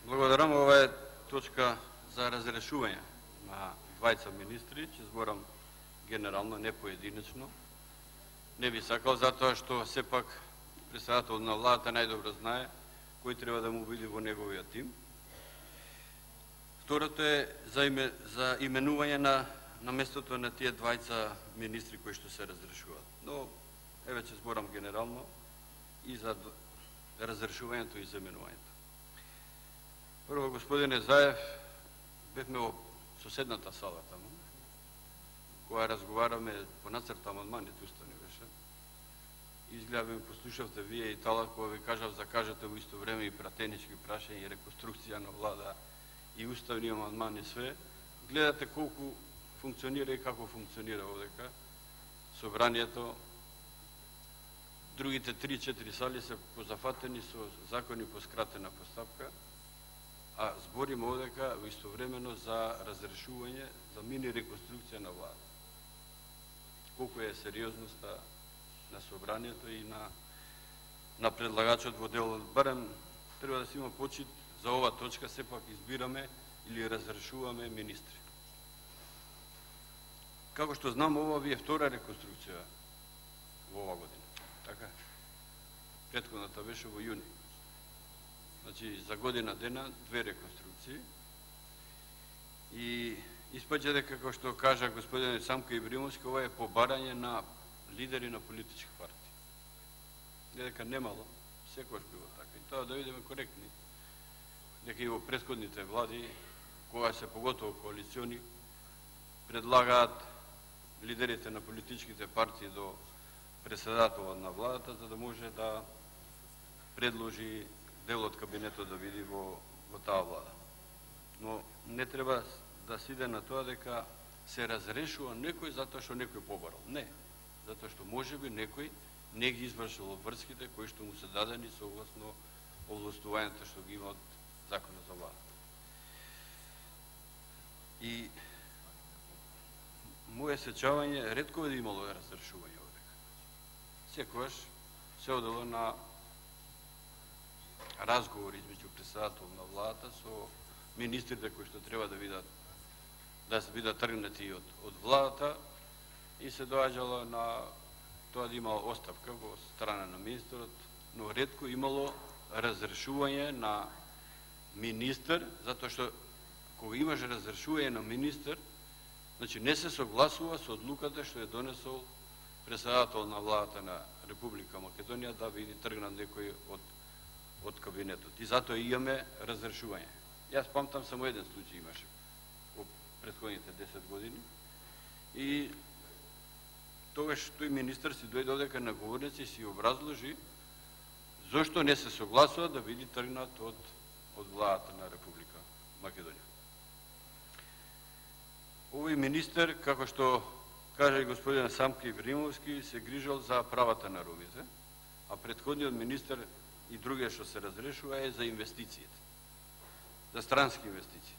Благодарам. Ова е точка за разрешување на двајца министри, ќе зборам генерално, не поединечно. Не би сакал, затоа што сепак председател на владата најдобро знае кој треба да му биде во неговиот тим. Второто е за именување на местото на тие двајца министри кои што се разрешуваат. Но, еве ќе зборам генерално и за разрешувањето и за именувањето. Прво, господине Заев, бевме во соседната сала таму, која разговараме по нацрт амандманите уставни беше. Изгледа ме послушавте вие и тала, кога ви кажав, закажете во исто време и пратенички прашања и реконструкција на влада и уставни амандмани све. Гледате колку функционира и како функционира овдека собранието. Другите 3-4 сали се позафатени со закони по скратена постапка, а збориме овдека истовремено за разрешување, за мини реконструкција на влада. Колку е сериозноста на собранието и на предлагачот во делот. Барем треба да се има почит за ова точка, сепак избираме или разрешуваме министри. Како што знам, ова ви е втора реконструкција во ова година. Така? Претходната беше во јуни. Значи, за година дена, 2 реконструкции. И испаѓа дека, како што кажа господин Самка Ибримовски, ова е побарање на лидери на политички партии. Не дека немало, секојаш било така. И тоа да видиме коректни. Дека и во претходните влади, кога се поготово коалициони, предлагаат лидерите на политичките партии до председателот на владата, за да може да предложи дел од кабинетот да види во таа влада. Но не треба да се иде на тоа дека се разрешува некој затоа што некој побарал. Не. Затоа што можеби некој не ги извршил врските кои што му се дадени согласно овластувањето што ги има од законот за влада. И моје сеќавање, ретко е да имало разрешување овдека. Секогаш се одело на разговори измеѓу председател на владата со министрите кои што треба да се бидат тргнати од владата и се доаѓало на тоа да има оставка во страна на министерот, но ретко имало разрешување на министер, затоа што кога имаш разрешување на министер, значи не се согласува со одлуката што е донесол председател на владата на Република Македонија да биде тргнат некој од кабинетот. И затоа имаме разрешување. Јас памтам само еден случај имаше во претходните 10 години. И тогаш тој министр си дојде одека на говорници и си образложи зошто не се согласува да биде тргнат од владата на Република Македонија. Овој министр, како што кажа и господин Самка Ибримовски, се грижал за правата на ромите, а претходниот министр и другия што се разрешува е за инвестициите, за странски инвестиции.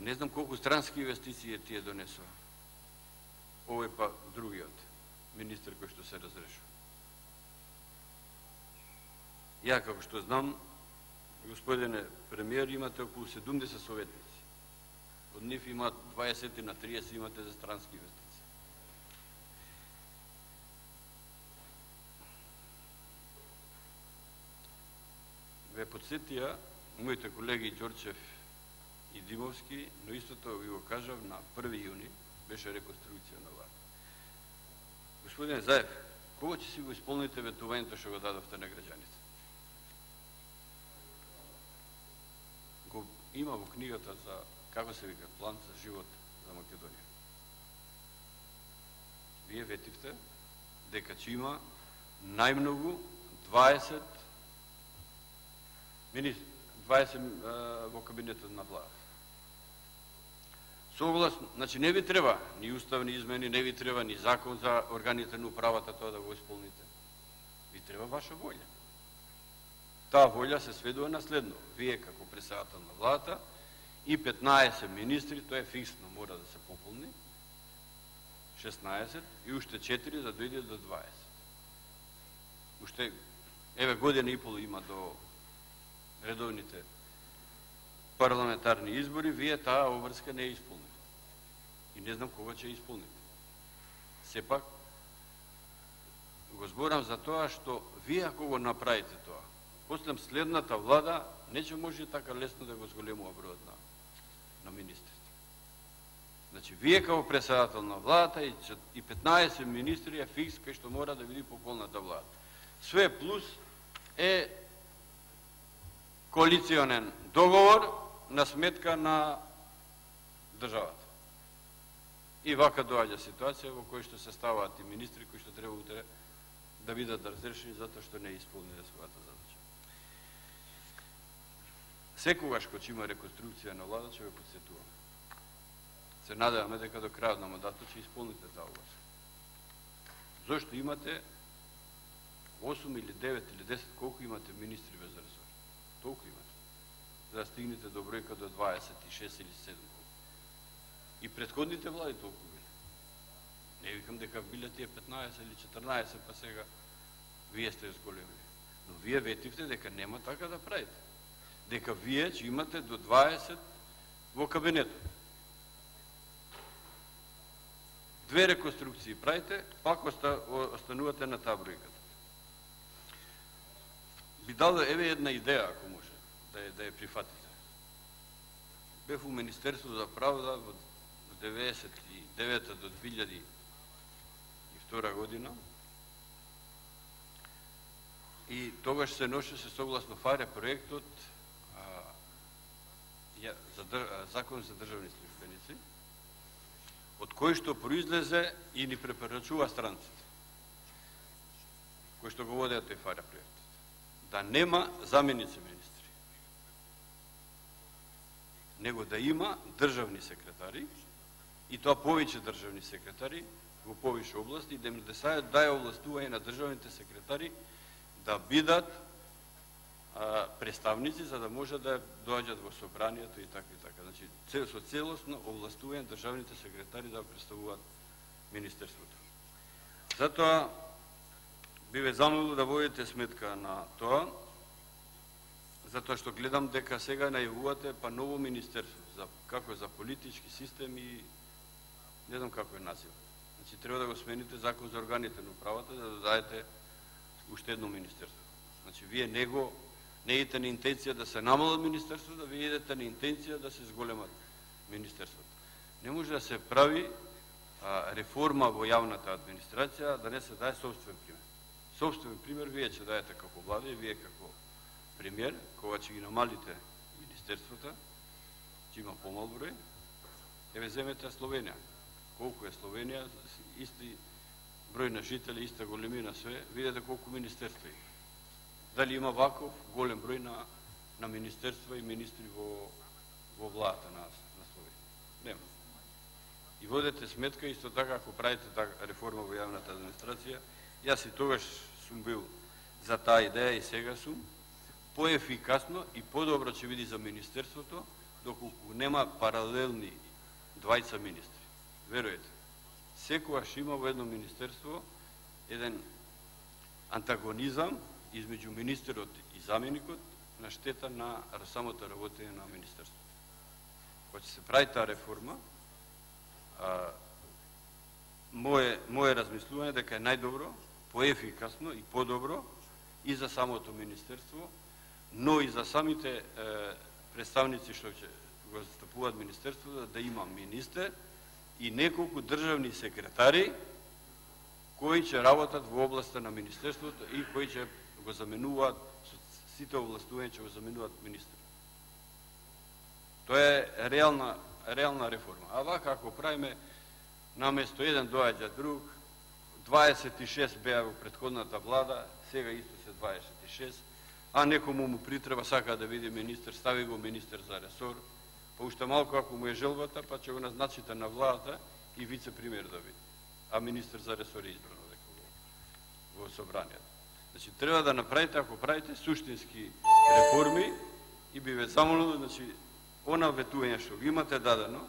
Не знам колку странски инвестиции тие донесува. Овој па другиот министр кој што се разрешува. Ја, како што знам, господине премиер, имате околу 70 советници. Од нив имат 20 на 30 имате за странски инвестиции. Ве подсетија моите колеги Ѓорчев и Димовски, но истото ви го кажав, на 1 јуни беше реконструкција на влада. Господин Заев, кога ќе си го исполните ветувањето што го дадовте на граѓаните? Го има во книгата за како се вика план за живот за Македонија. Вие ветивте дека ќе има најмногу 20 во кабинетот на влада. Согласно, значи не ви треба ни уставни измени, не ви треба ни закон за органите на управата тоа да го исполните. Ви треба ваша волја. Таа волја се сведува на следно. Вие како председател на владата и 15 министри, тоа е фиксно, мора да се пополни, 16 и уште 4 за дојде до 20. Уште, еве, година и пол има до редовните парламентарни избори, вие таа обврска не ја исполните. И не знам кога ќе ја исполните. Сепак, го зборам за тоа што вие ако го направите тоа, после следната влада не ќе може така лесно да го зголемува бројот на министрите. Значи, вие како председател на владата и 15 министри е фикс кај што мора да види пополната влада. Све плюс е коалиционен договор на сметка на државата. И вака доаѓа ситуација во која што се ставаат и министри кои што треба утре да бидат разрешени затоа што не исполниле својата задача. Секогаш кога има реконструкција на влада, ќе ве потсетувам. Се надеваме дека до крајот на мандатот ќе исполните таа обврска. Зошто имате 8 или 9 или 10, колку имате министри без ресор? Толку имате. За да стигнете до бројка до 26 или 7. И предходните влади толку били. Не викам дека биле тие 15 или 14, па сега вие сте зголемили. Но вие ветивте дека нема така да правите. Дека вие ќе имате до 20 во кабинетот. Две реконструкции правите, пак останувате на таа бројката. Би дал еве една идеја, ако може, да ја прифатите. Бев у Министерство за правда во 1999 до 2002 година и тогаш се носеше согласно ФАРЕ проектот Закон за државни службеници, од кој што произлезе и ни препорачува странците, кои што го водеа тој ФАРЕ проектот, да нема заменици министри, него да има државни секретари, и тоа повеќе државни секретари во повише области, и да им дај овластување на државните секретари да бидат представници, за да може да доаѓат во собранието и така и така. Значи, со целосно овластување државните секретари да представуваат министерството. Затоа би ве замолил да водите сметка на тоа, затоа што гледам дека сега најавувате па ново министерство, како за политички систем и не знам како е назив. Значи, треба да го смените Закон за органите на управата, да додадете уште едно министерство. Значи, вие не идете на интенција да се намалат министерството, да вие идете на интенција да се зголемат министерството. Не може да се прави реформа во јавната администрација, да не се даде собствен пример. Собствен пример вие ќе даете како влада и вие како премиер, кога ќе ги намалите министерствата, ќе има помал број. Еве земете Словенија. Колку е Словенија, исти број на жители, иста големина све, видете колку министерства има. Дали има ваков голем број на министерства и министри во владата на Словенија? Нема. И водете сметка, исто така, ако правите реформа во јавната администрација, јас и тогаш сум бил за таа идеја и сега сум, поефикасно и подобро ќе види за министерството, доколку нема паралелни двајца министри. Веруете, секогаш има во едно министерство еден антагонизам измеѓу министерот и заменикот на штета на самото работење на министерството. Кога ќе се прави таа реформа, мое размислување дека е најдобро, поефикасно и подобро и за самото министерство, но и за самите представници што ќе го застапуваат министерството, да има министер и неколку државни секретари кои ќе работат во областа на министерството и кои ќе го заменуваат со сите овластувања, ќе го заменуваат министер. Тоа е реална реформа. А вака ако правиме наместо еден доаѓа друг, 26 беа во претходната влада, сега исто се 26, а некому му притреба, сака да види министер, стави го министер за ресор, па уште малку ако му е желбата, па ќе го назначите на владата и вице-премиер да види. А министер за ресор е избрано дека во собранието. Значи, треба да направите, ако правите суштински реформи, и би ве замолил, значи, она ветување што го имате дадено,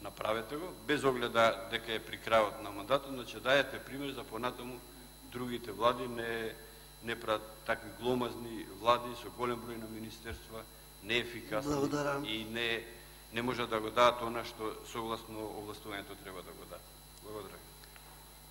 направете го, без оглед дека е при крајот на мандатот, значи дајете пример за понатаму другите влади, не прават такви гломазни влади со голем број на министерства, неефикасни и не можат да го дадат она што согласно овластувањето треба да го дадат. Благодарам.